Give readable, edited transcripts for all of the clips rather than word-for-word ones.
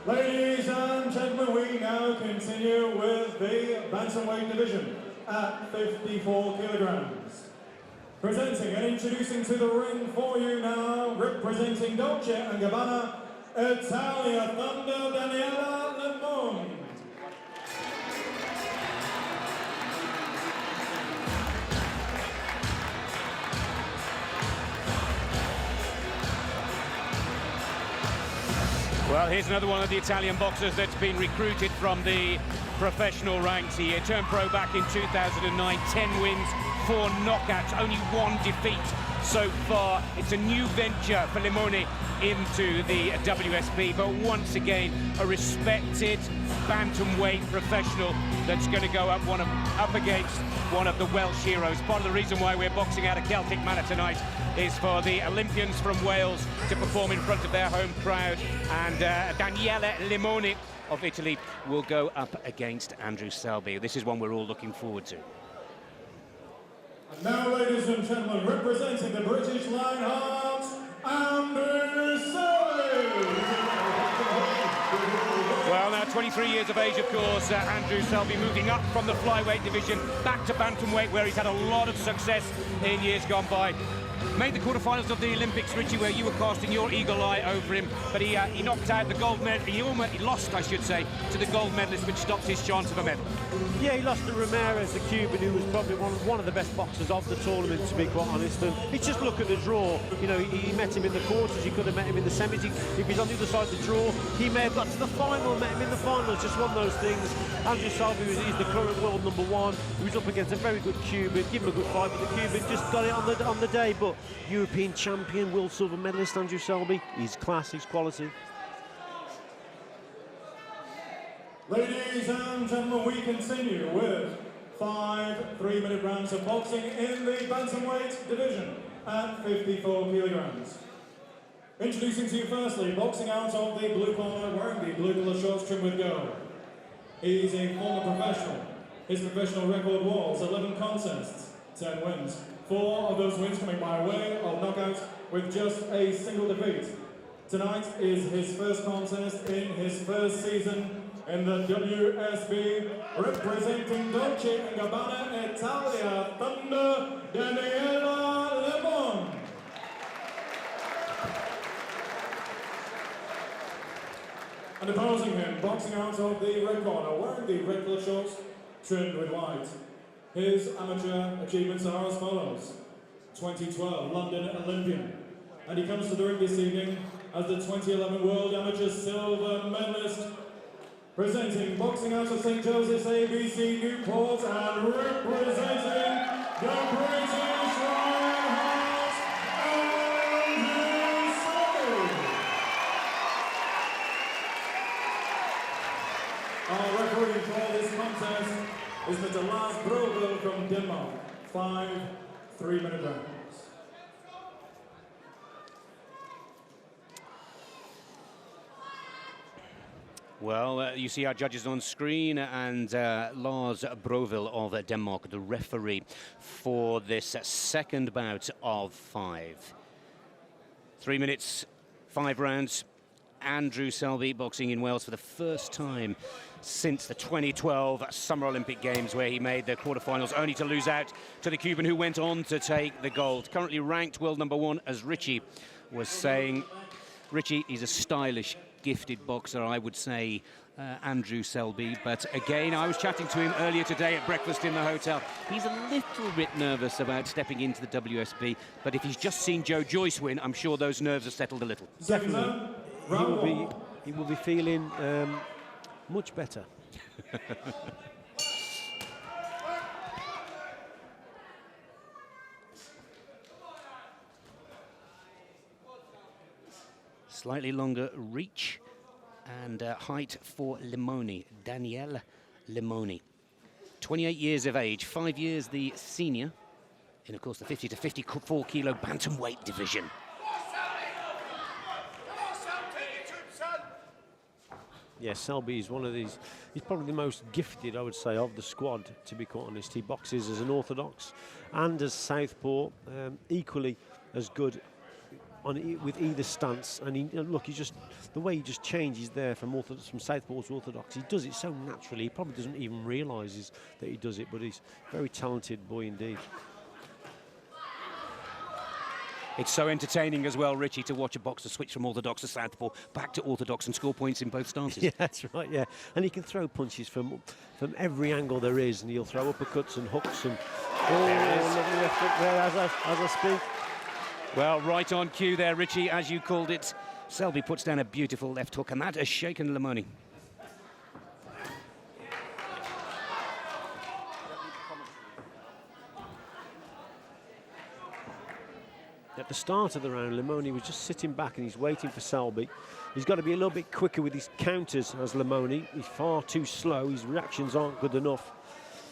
Ladies and gentlemen, we now continue with the bantamweight division at 54 kilograms. Presenting and introducing to the ring for you now, representing Dolce & Gabbana, Italia, Thunder, Daniele, LIMONE. Well, here's another one of the Italian boxers that's been recruited from the professional ranks. He turned pro back in 2009, 10 wins, 4 knockouts, only 1 defeat so far. It's a new venture for Limone into the WSB, but once again, a respected bantamweight professional that's going to go up against one of the Welsh heroes. Part of the reason why we're boxing out of Celtic Manor tonight is for the Olympians from Wales to perform in front of their home crowd, and Daniele Limone of Italy will go up against Andrew Selby. This is one we're all looking forward to. And now, ladies and gentlemen, representing the British Lionhearts, Andrew Selby! Well, now 23 years of age, of course, Andrew Selby moving up from the flyweight division back to bantamweight, where he's had a lot of success in years gone by. Made the quarterfinals of the Olympics, Richie, where you were casting your eagle eye over him, but he knocked out the gold medal. He lost, I should say, to the gold medalist, which stopped his chance of a medal. Yeah, he lost to Ramirez, the Cuban, who was probably one of the best boxers of the tournament, to be quite honest. And it's just look at the draw. You know, he met him in the quarters, he could have met him in the semis. If he's on the other side of the draw, he may have got to the final, met him in the final. It's just one of those things. Andrew Selby is the current world #1. He was up against a very good Cuban, give him a good fight, but the Cuban just got it on the day. But European champion, world silver medalist Andrew Selby, he's class, he's quality. Ladies and gentlemen, we continue with 5 3-minute rounds of boxing in the bantamweight division at 54 kilograms. Introducing to you firstly, boxing out of the blue corner, wearing the blue colour shorts trimmed with gold. He's a former professional. His professional record was 11 contests, 10 wins. 4 of those wins coming by way of knockout with just a single defeat. Tonight is his first contest in his first season in the WSB, representing Dolce & Gabbana, Italia, Thunder, Daniele LIMONE. And opposing him, boxing out of the red corner, wearing the red colour shorts trimmed with white. His amateur achievements are as follows: 2012 London Olympian, and he comes to the ring this evening as the 2011 World Amateur Silver Medalist. Presenting boxing out of St. Joseph's ABC Newport, and representing the British Lionhearts, Andrew Selby. Our referee for this contest is Mr. Lars Brovel from Denmark. 5 3-minute rounds. Well, you see our judges on screen, and Lars Brovel of Denmark, the referee for this second bout of 5. 3 minutes, 5 rounds. Andrew Selby boxing in Wales for the first time since the 2012 Summer Olympic Games, where he made the quarterfinals, only to lose out to the Cuban, who went on to take the gold. Currently ranked world #1, as Richie was saying. Richie is a stylish, gifted boxer, I would say, Andrew Selby. But again, I was chatting to him earlier today at breakfast in the hotel. He's a little bit nervous about stepping into the WSB, but if he's just seen Joe Joyce win, I'm sure those nerves are settled a little. Definitely. He will be feeling much better. Slightly longer reach and height for Limone, Daniele Limone. 28 years of age, 5 years the senior in, of course, the 50 to 54 kilo bantamweight division. Yeah, Selby is one of these, he's probably the most gifted, I would say, of the squad, to be quite honest. He boxes as an orthodox and as southpaw, equally as good with either stance, and look, he just the way he just changes there from southpaw to orthodox. He does it so naturally. He probably doesn't even realise that he does it, but he's a very talented boy indeed. It's so entertaining as well, Richie, to watch a boxer switch from orthodox to southpaw back to orthodox and score points in both stances. Yeah, that's right. Yeah, and he can throw punches from every angle there is, and he'll throw uppercuts and hooks and. Lovely left hook there as I speak. Well, right on cue there, Richie, as you called it. Selby puts down a beautiful left hook, and that has shaken Limone. At the start of the round, Limone was just sitting back and he's waiting for Selby. He's got to be a little bit quicker with his counters as Limone. He's far too slow. His reactions aren't good enough.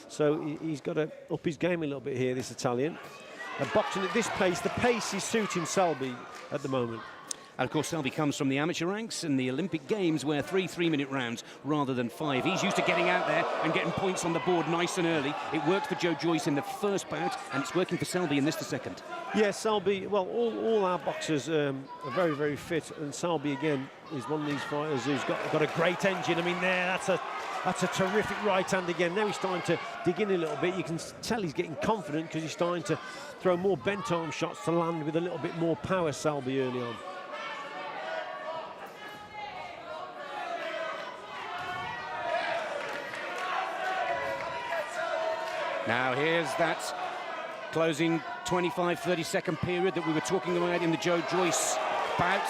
So he's got to up his game a little bit here, this Italian. And boxing at this pace, the pace is suiting Selby at the moment. And of course, Selby comes from the amateur ranks in the Olympic Games, where 3 3-minute rounds rather than 5. He's used to getting out there and getting points on the board nice and early. It worked for Joe Joyce in the first bout, and it's working for Selby in this the second. Yeah, Selby, well, all our boxers are very, very fit, and Selby, again, is one of these fighters who's got a great engine. I mean, that's a terrific right hand again. Now he's starting to dig in a little bit. You can tell he's getting confident because he's starting to throw more bent arm shots to land with a little bit more power, Selby, early on. Now here's that closing 25-30 second period that we were talking about in the Joe Joyce bout,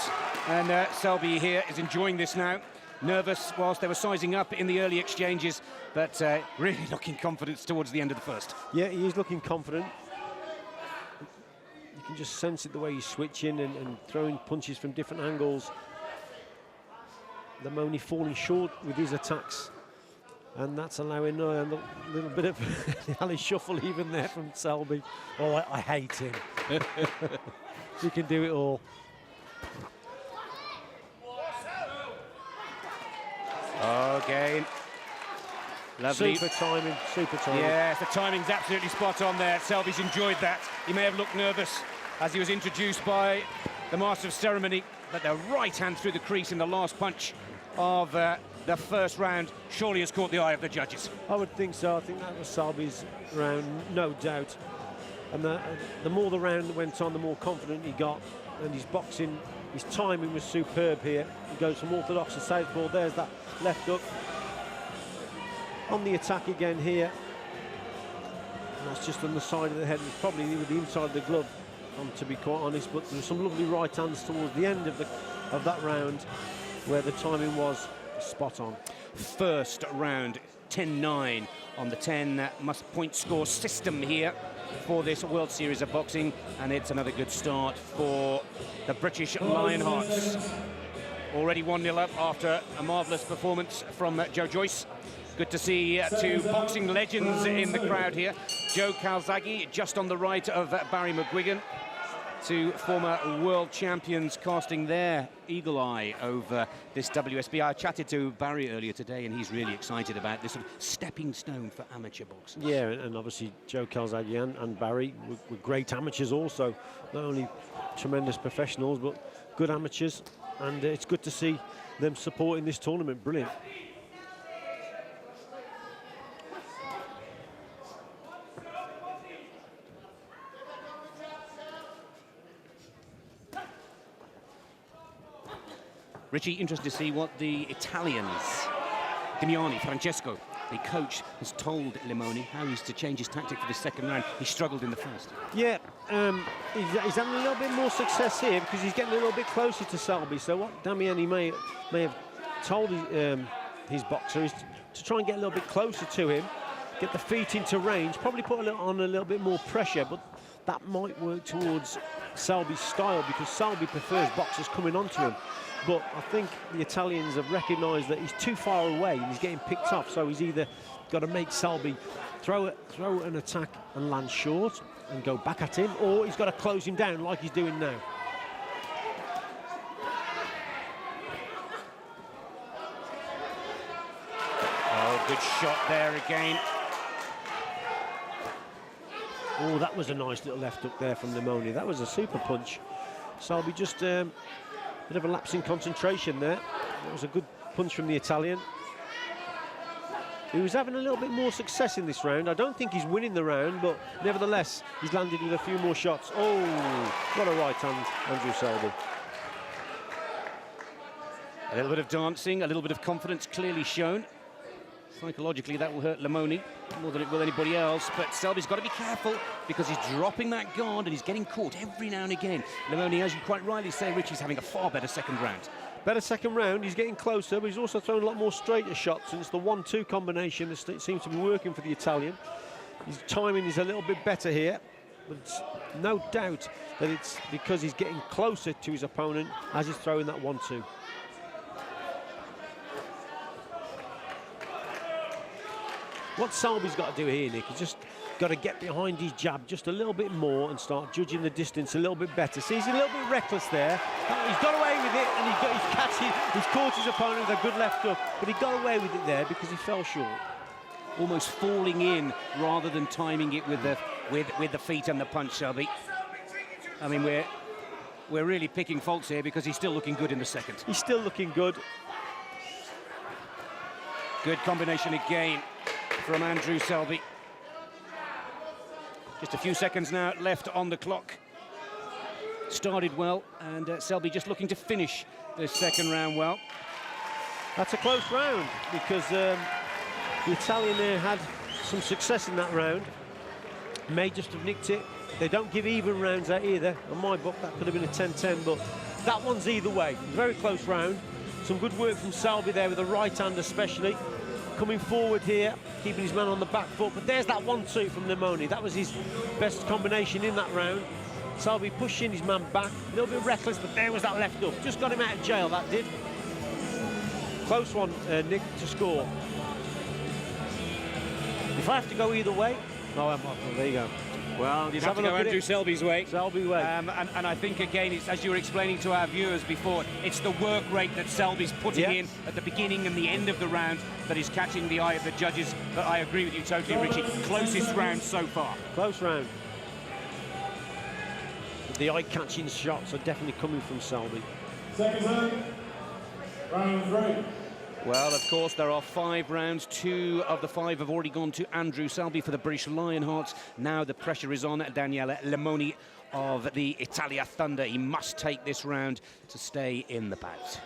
and Selby here is enjoying this now. Nervous whilst they were sizing up in the early exchanges, but really looking confident towards the end of the first. Yeah, he is looking confident. You can just sense it the way he's switching and throwing punches from different angles. Limone falling short with his attacks, and that's allowing a little bit of alley shuffle even there from Selby. Oh, I hate him. He can do it all. Okay. Lovely. Super timing, super timing. Yes, the timing's absolutely spot on there. Selby's enjoyed that. He may have looked nervous as he was introduced by the Master of Ceremony, but the right hand through the crease in the last punch of the first round surely has caught the eye of the judges. I would think so. I think that was Selby's round, no doubt. And the more the round went on, the more confident he got. And his boxing, his timing was superb here. He goes from orthodox to southpaw. There's that left hook. On the attack again here. And that's just on the side of the head. It's probably with the inside of the glove, to be quite honest. But there were some lovely right hands towards the end of that round where the timing was spot on. First round, 10-9 on the 10 point score system here for this World Series of Boxing, and it's another good start for the British Lionhearts. Already 1-0 up after a marvellous performance from Joe Joyce. Good to see two boxing legends in the crowd here. Joe Calzaghe just on the right of Barry McGuigan. Two former world champions casting their eagle eye over this WSB. I chatted to Barry earlier today, and he's really excited about this sort of stepping stone for amateur boxing. Yeah, and obviously Joe Calzaghe and Barry were great amateurs also. Not only tremendous professionals, but good amateurs. And it's good to see them supporting this tournament. Brilliant. Richie, interested to see what the Italians, Damiani, Francesco, the coach, has told Limone how he's to change his tactic for the second round. He struggled in the first. Yeah, he's having a little bit more success here because he's getting a little bit closer to Selby. So what Damiani may have told his boxer is to try and get a little bit closer to him, get the feet into range, probably put on a little bit more pressure, but that might work towards Selby's style because Selby prefers boxers coming onto him. But I think the Italians have recognised that he's too far away and he's getting picked off, so he's either got to make Selby throw an attack and land short and go back at him, or he's got to close him down like he's doing now. Oh, good shot there again. Oh, that was a nice little left hook there from Limone. That was a super punch. Selby just a bit of a lapse in concentration there. That was a good punch from the Italian. He was having a little bit more success in this round. I don't think he's winning the round, but nevertheless, he's landed with a few more shots. Oh, what a right hand, Andrew Selby. A little bit of dancing, a little bit of confidence clearly shown. Psychologically, that will hurt Limone more than it will anybody else, but Selby's got to be careful because he's dropping that guard and he's getting caught every now and again. Limone, as you quite rightly say, Richie's having a far better second round. Better second round, he's getting closer, but he's also throwing a lot more straighter shots, and it's the 1-2 combination that seems to be working for the Italian. His timing is a little bit better here, but it's no doubt that it's because he's getting closer to his opponent as he's throwing that 1-2. What Selby's got to do here, Nick, he's just got to get behind his jab just a little bit more and start judging the distance a little bit better. See, he's a little bit reckless there. He's got away with it, and he's caught his opponent with a good left hook, but he got away with it there because he fell short. Almost falling in rather than timing it with the feet and the punch, Selby. I mean, we're really picking faults here because he's still looking good in the second. He's still looking good. Good combination again from Andrew Selby. Just a few seconds now left on the clock. Started well, and Selby just looking to finish the second round well. That's a close round because the Italian there had some success in that round. May just have nicked it. They don't give even rounds out either. On my book, that could have been a 10-10, but that one's either way. Very close round. Some good work from Selby there with the right hand especially. Coming forward here, keeping his man on the back foot, but there's that 1-2 from Limone. That was his best combination in that round. Selby pushing his man back, a little bit reckless, but there was that left hook. Just got him out of jail, that did. Close one, Nick, to score. If I have to go either way, no, there you go. Well, you'd have to go Andrew Selby's way. Selby way. And I think, again, it's, as you were explaining to our viewers before, it's the work rate that Selby's putting in at the beginning and the end of the round that is catching the eye of the judges. But I agree with you totally, Richie. Closest round so far. Close round. The eye-catching shots are definitely coming from Selby. Second round, round 3. Well, of course, there are 5 rounds. 2 of the 5 have already gone to Andrew Selby for the British Lionhearts. Now the pressure is on Daniele Limone of the Italia Thunder. He must take this round to stay in the bout.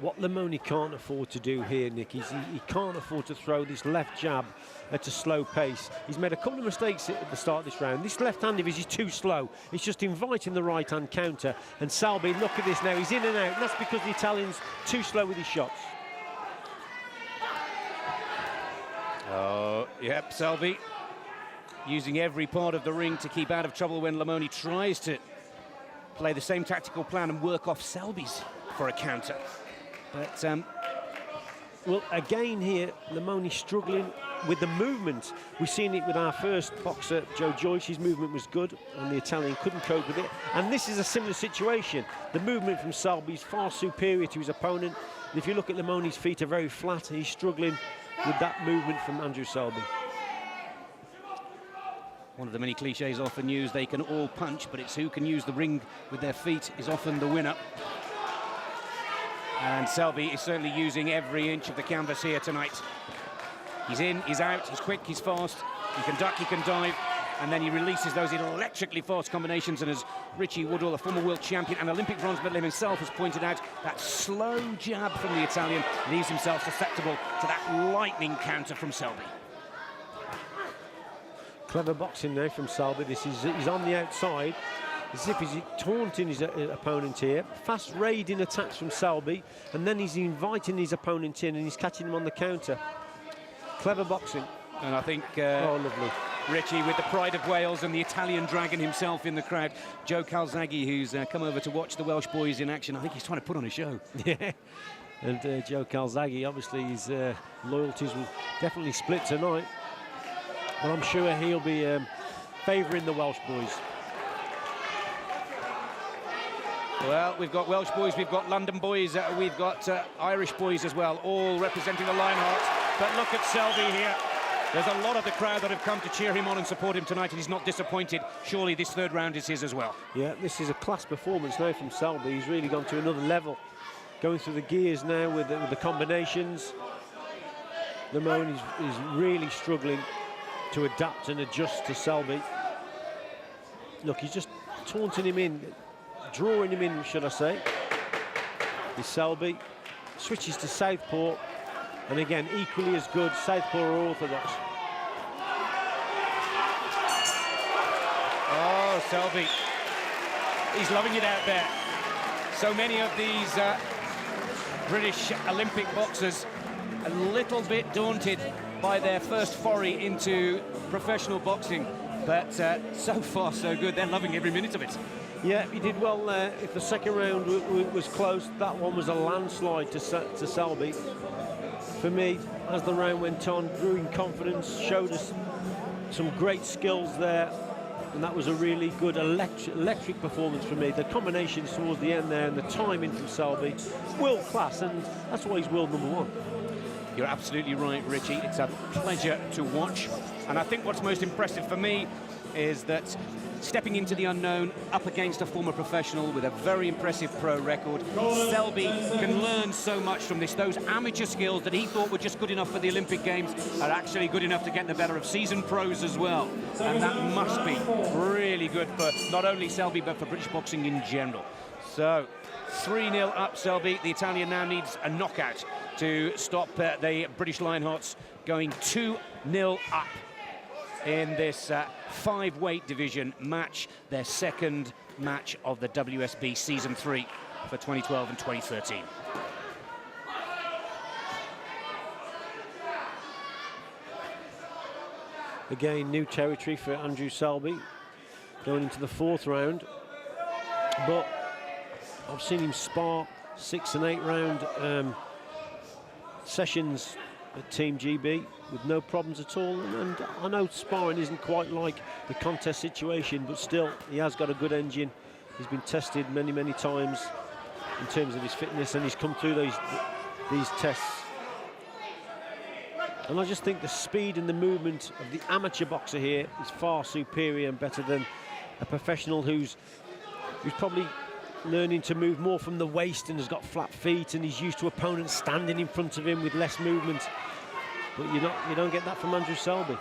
What Limone can't afford to do here, Nick, is he can't afford to throw this left jab at a slow pace. He's made a couple of mistakes at the start of this round. This left hand of his is too slow. It's just inviting the right hand counter. And Selby, look at this now, he's in and out. And that's because the Italian's too slow with his shots. Oh, yep, Selby using every part of the ring to keep out of trouble when Limone tries to play the same tactical plan and work off Selby's for a counter. But, well, again here, Limone struggling with the movement. We've seen it with our first boxer, Joe Joyce. His movement was good, and the Italian couldn't cope with it. And this is a similar situation. The movement from Selby is far superior to his opponent. And if you look at Limone's feet are very flat. He's struggling with that movement from Andrew Selby. one of the many cliches often used, they can all punch, but it's who can use the ring with their feet is often the winner. And Selby is certainly using every inch of the canvas here tonight. He's in, he's out, he's quick, he's fast, he can duck, he can dive, and then he releases those electrically fast combinations. And as Richie Woodall, a former world champion and Olympic bronze medalist himself, has pointed out, that slow jab from the Italian leaves himself susceptible to that lightning counter from Selby. Clever boxing now from Selby. This is, he's on the outside, as if he's taunting his opponent here. Fast raiding attacks from Selby, and then he's inviting his opponent in and he's catching him on the counter. Clever boxing. And I think oh, lovely. Richie, with the pride of Wales and the Italian dragon himself in the crowd, Joe Calzaghe, who's come over to watch the Welsh boys in action. I think he's trying to put on a show. Yeah, and Joe Calzaghe, obviously his loyalties will definitely split tonight, but I'm sure he'll be favouring the Welsh boys. Well, we've got Welsh boys, we've got London boys, we've got Irish boys as well, all representing the Lionhearts. But look at Selby here. There's a lot of the crowd that have come to cheer him on and support him tonight, and he's not disappointed. Surely this third round is his as well. Yeah, this is a class performance now from Selby. He's really gone to another level. Going through the gears now with the combinations. Limone is really struggling to adapt and adjust to Selby. Look, he's just taunting him in, drawing him in, should I say. Is Selby. Switches to southpaw. And again, equally as good, southpaw or orthodox. Oh, Selby. He's loving it out there. So many of these British Olympic boxers a little bit daunted by their first foray into professional boxing. But so far, so good. They're loving every minute of it. Yeah, he did well there. If the second round was close, that one was a landslide to Selby. For me, as the round went on, grew in confidence, showed us some great skills there, and that was a really good electric performance for me. The combinations towards the end there and the timing from Selby, world class, and that's why he's world #1. You're absolutely right, Richie. It's a pleasure to watch. And I think what's most impressive for me is that stepping into the unknown up against a former professional with a very impressive pro record, Selby can learn so much from this. Those amateur skills that he thought were just good enough for the Olympic Games are actually good enough to get the better of seasoned pros as well. And that must be really good for not only Selby, but for British boxing in general. So, 3-0 up Selby. The Italian now needs a knockout to stop the British Lionhearts going 2-0 up in this 5-weight division match, their second match of the WSB Season 3 for 2012 and 2013. Again, new territory for Andrew Selby, going into the 4th round. But I've seen him spar 6- and 8-round sessions at Team GB with no problems at all, and I know sparring isn't quite like the contest situation, but still he has got a good engine. He's been tested many times in terms of his fitness, and he's come through these tests. And I just think the speed and the movement of the amateur boxer here is far superior and better than a professional who's probably learning to move more from the waist and has got flat feet, and he's used to opponents standing in front of him with less movement. But you don't get that from Andrew Selby.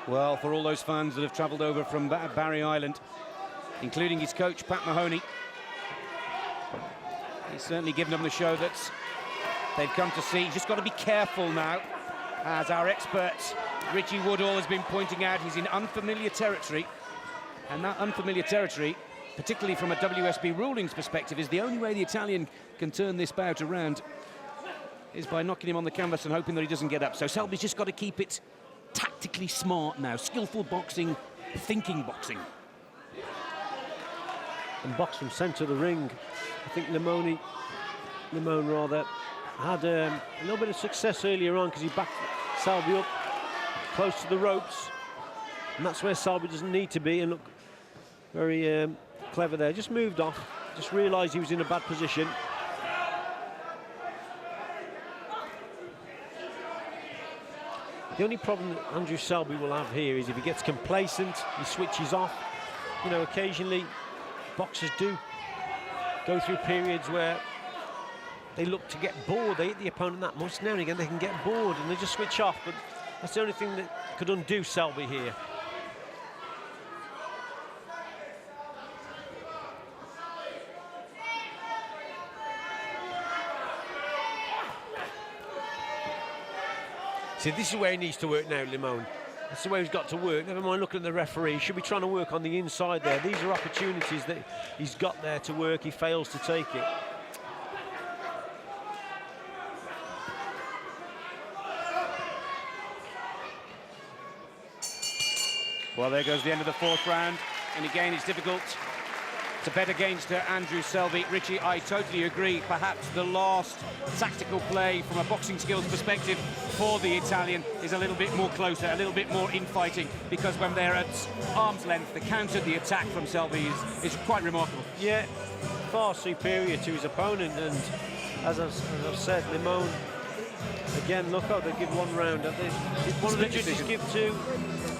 Well, for all those fans that have travelled over from Barry Island, including his coach, Pat Mahoney, he's certainly given them the show that they've come to see. He's just got to be careful now, as our expert Richie Woodall has been pointing out. He's in unfamiliar territory, and that unfamiliar territory, particularly from a WSB rulings perspective, is the only way the Italian can turn this bout around is by knocking him on the canvas and hoping that he doesn't get up. So Selby's just got to keep it tactically smart now, skillful boxing, thinking boxing. And box from centre of the ring. I think Limone rather, had a little bit of success earlier on because he backed Selby up close to the ropes, and that's where Selby doesn't need to be. And look, very clever there. Just moved off, just realised he was in a bad position. The only problem that Andrew Selby will have here is if he gets complacent, he switches off. You know, occasionally boxers do go through periods where they look to get bored. They hit the opponent that much. Now and again they can get bored and they just switch off, but that's the only thing that could undo Selby here. See, this is where he needs to work now, Limone. That's the way he's got to work. Never mind looking at the referee. He should be trying to work on the inside there. These are opportunities that he's got there to work. He fails to take it. Well, there goes the end of the 4th round. And again, it's difficult to bet against Andrew Selby. Richie, I totally agree. Perhaps the last tactical play from a boxing skills perspective for the Italian is a little bit more closer, a little bit more infighting, because when they're at arm's length, the counter, the attack from Selby is quite remarkable. Yeah, far superior to his opponent, and as I've said, Limone, again, look out, they give one round. Did one of the judges give to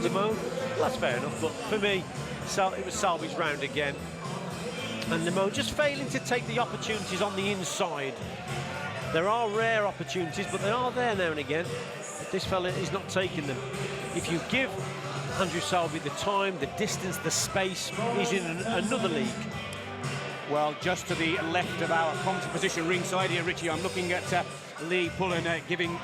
Limone? Well, that's fair enough, but for me, it was Selby's round again. And Limone just failing to take the opportunities on the inside. There are rare opportunities, but they are there now and again. But this fella is not taking them. If you give Andrew Selby the time, the distance, the space, he's in another league. Well, just to the left of our commentary position ringside here, Richie, I'm looking at Lee Pullen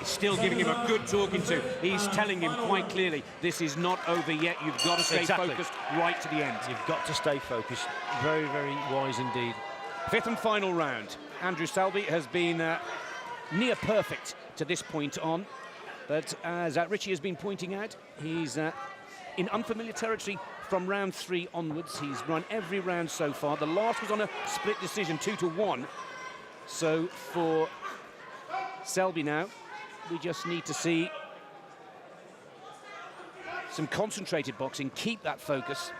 still giving him a good talking to. He's telling him quite clearly, this is not over yet. You've got to stay focused right to the end. You've got to stay focused. Very, very wise indeed. Fifth and final round. Andrew Selby has been near perfect to this point on, but as Richie has been pointing out, he's in unfamiliar territory from round 3 onwards. He's run every round so far. The last was on a split decision, 2-1. So for Selby now, we just need to see some concentrated boxing, keep that focus.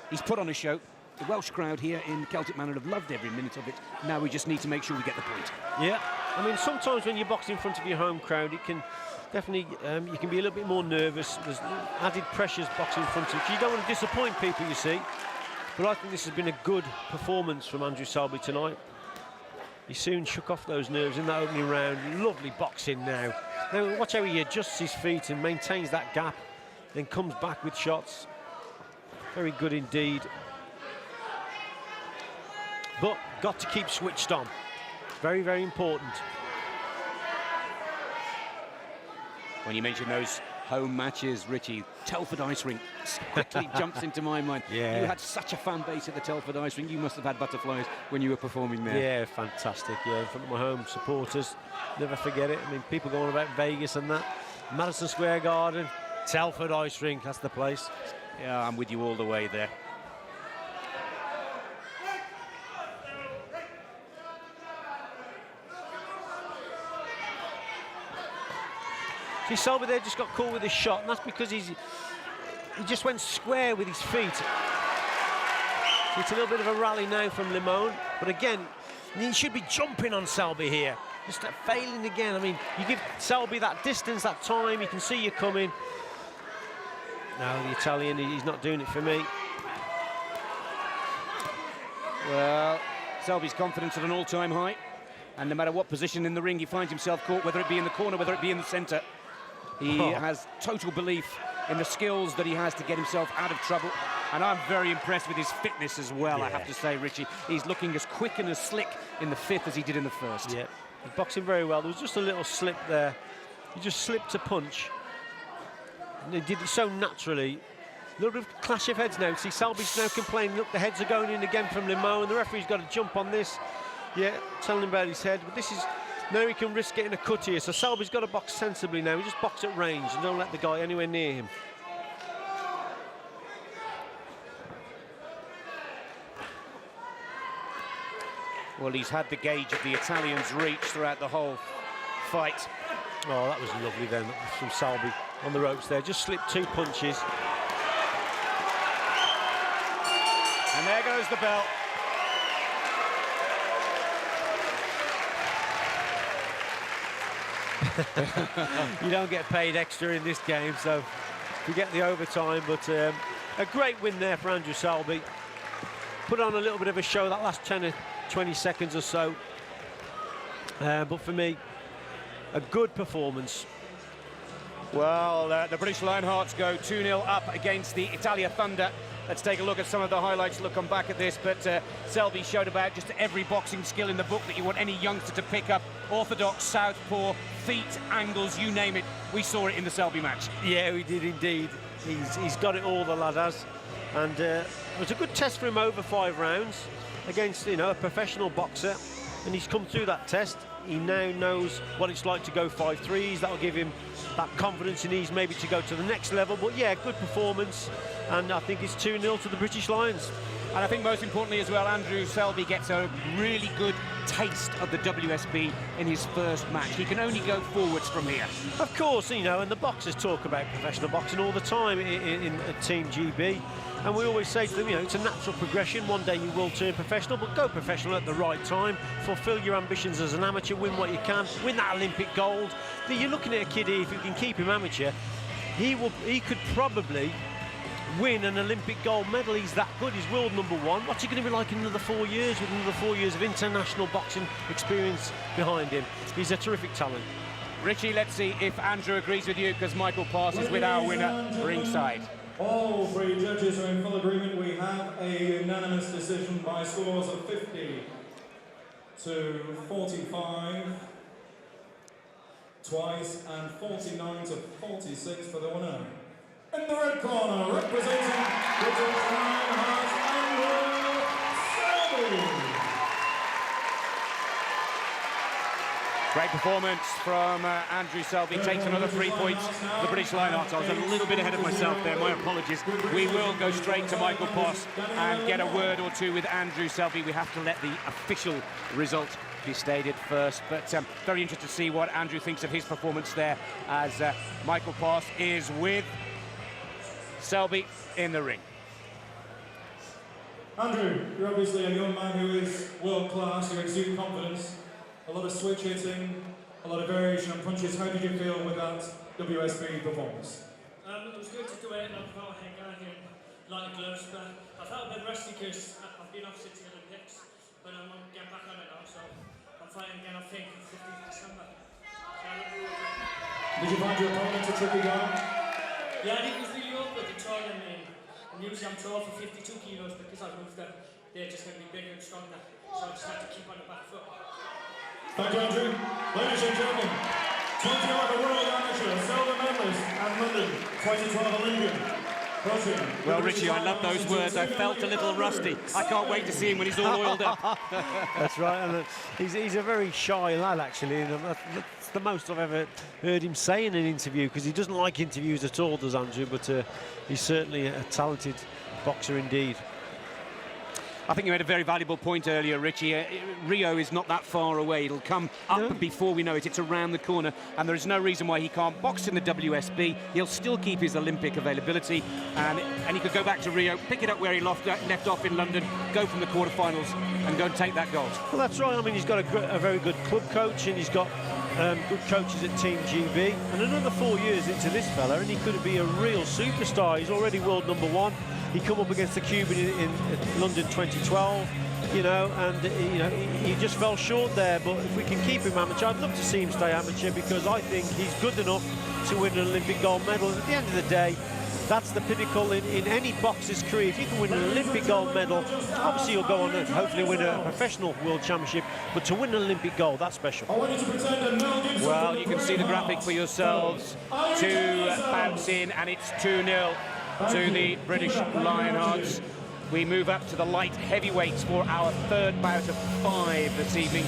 He's put on a show. The Welsh crowd here in Celtic Manor have loved every minute of it. Now we just need to make sure we get the point. Yeah, I mean, sometimes when you box in front of your home crowd, it can definitely, you can be a little bit more nervous. There's added pressures boxing in front of you. You don't want to disappoint people, you see. But I think this has been a good performance from Andrew Selby tonight. He soon shook off those nerves in that opening round. Lovely boxing now. Now watch how he adjusts his feet and maintains that gap, then comes back with shots. Very good indeed. But got to keep switched on. Very, very important. When you mention those home matches, Richie, Telford Ice Rink quickly jumps into my mind. Yeah. You had such a fan base at the Telford Ice Rink. You must have had butterflies when you were performing there. Yeah, fantastic. Yeah, in front of my home supporters. Never forget it. I mean, people go on about Vegas and that. Madison Square Garden, Telford Ice Rink, that's the place. Yeah, I'm with you all the way there. See, Selby there just got caught with his shot, and that's because he just went square with his feet. So it's a little bit of a rally now from Limone, but again, he should be jumping on Selby here. Just failing again. I mean, you give Selby that distance, that time, he can see you coming. No, the Italian, he's not doing it for me. Well, Selby's confidence at an all-time high, and no matter what position in the ring he finds himself caught, whether it be in the corner, whether it be in the centre, he has total belief in the skills that he has to get himself out of trouble. And I'm very impressed with his fitness as well, I have to say, Richie. He's looking as quick and as slick in the fifth as he did in the first. Yeah, he's boxing very well. There was just a little slip there. He just slipped a punch. And he did it so naturally. A little bit of clash of heads now. See, Selby's now complaining, look, the heads are going in again from Limone, and the referee's got to jump on this. Yeah, telling him about his head, but this is, now he can risk getting a cut here, so Selby's got to box sensibly now. He just box at range and don't let the guy anywhere near him. Well, he's had the gauge of the Italian's reach throughout the whole fight. Oh, that was lovely then from Selby on the ropes there. Just slipped 2 punches. And there goes the bell. You don't get paid extra in this game, so you get the overtime, but a great win there for Andrew Selby. Put on a little bit of a show that last 10 or 20 seconds or so, but for me, a good performance. Well, the British Lionhearts go 2-0 up against the Italia Thunder. Let's take a look at some of the highlights. Look, come back at this, but Selby showed about just every boxing skill in the book that you want any youngster to pick up. Orthodox, southpaw, feet, angles, you name it. We saw it in the Selby match. Yeah, we did indeed. He's got it all, the lad has. And it was a good test for him over 5 rounds against, you know, a professional boxer. And he's come through that test. He now knows what it's like to go 5-3s. That'll give him that confidence he needs maybe to go to the next level. But yeah, good performance. And I think it's 2-0 to the British Lions. And I think most importantly as well, Andrew Selby gets a really good taste of the WSB in his first match. He can only go forwards from here. Of course, you know, and the boxers talk about professional boxing all the time in Team GB. And we always say to them, you know, it's a natural progression. One day you will turn professional, but go professional at the right time. Fulfill your ambitions as an amateur, win what you can, win that Olympic gold. You're looking at a kid here, if you can keep him amateur, he could probably win an Olympic gold medal. He's that good. He's world #1. What's he going to be like in another 4 years with another 4 years of international boxing experience behind him? He's a terrific talent. Richie, let's see if Andrew agrees with you, because Michael Pass is with our winner ringside. All three judges are in full agreement. We have a unanimous decision by scores of 50 to 45 twice and 49 to 46 for the winner. In the red corner, representing British Lionhearts, SELBY. Great performance from Andrew Selby. Takes another 3 points. The British Lionhearts. I was a little bit ahead of myself there. My apologies. We will go straight to Michael Poss and get a word or two with Andrew Selby. We have to let the official result be stated first. But very interested to see what Andrew thinks of his performance there, as Michael Poss is with Selby in the ring. Andrew, you're obviously a young man who is world class. You exude confidence. A lot of switch hitting, a lot of variation on punches. How did you feel with that WSB performance? It was good to go out and I've got a hang on here, like the gloves, but I felt a bit rusty because I've been off since the Olympics, but I'm getting back on it now, so I'm fighting again, I think, on 15th December. Did you find your opponent a tricky guy? Yeah, I think it was really awkward to try and usually I'm tall for 52 kilos, but because I've moved up, they're just going to be bigger and stronger, so I just had to keep on the back foot. Thank you, Andrew. Ladies and gentlemen, 2011 World Amateur Silver Medalist and London 2012 Olympian. Well, Richie, I love those words. I felt a little rusty. I can't wait to see him when he's all oiled up. That's right, and he's a very shy lad, actually, and that's the most I've ever heard him say in an interview, because he doesn't like interviews at all, does Andrew, but he's certainly a talented boxer indeed. I think you made a very valuable point earlier, Richie. Rio is not that far away. It'll come up before we know it. It's around the corner, and there is no reason why he can't box in the WSB. He'll still keep his Olympic availability, and he could go back to Rio, pick it up where he left off in London, go from the quarterfinals, and go and take that gold. Well, that's right. I mean, he's got a very good club coach, and he's got good coaches at Team GB. And another 4 years into this fella, and he could be a real superstar. He's already world #1. He come up against the Cuban in London 2012, you know, and you know he just fell short there. But if we can keep him amateur, I'd love to see him stay amateur, because I think he's good enough to win an Olympic gold medal. At the end of the day, that's the pinnacle in any boxer's career. If you can win an Olympic gold medal, obviously you'll go on and hopefully win a professional world championship, but to win an Olympic gold, that's special. Well, you can see the graphic for yourselves. 2 bouts in, and it's 2-0 to the British Lionhearts. We move up to the light heavyweights for our third bout of 5 this evening.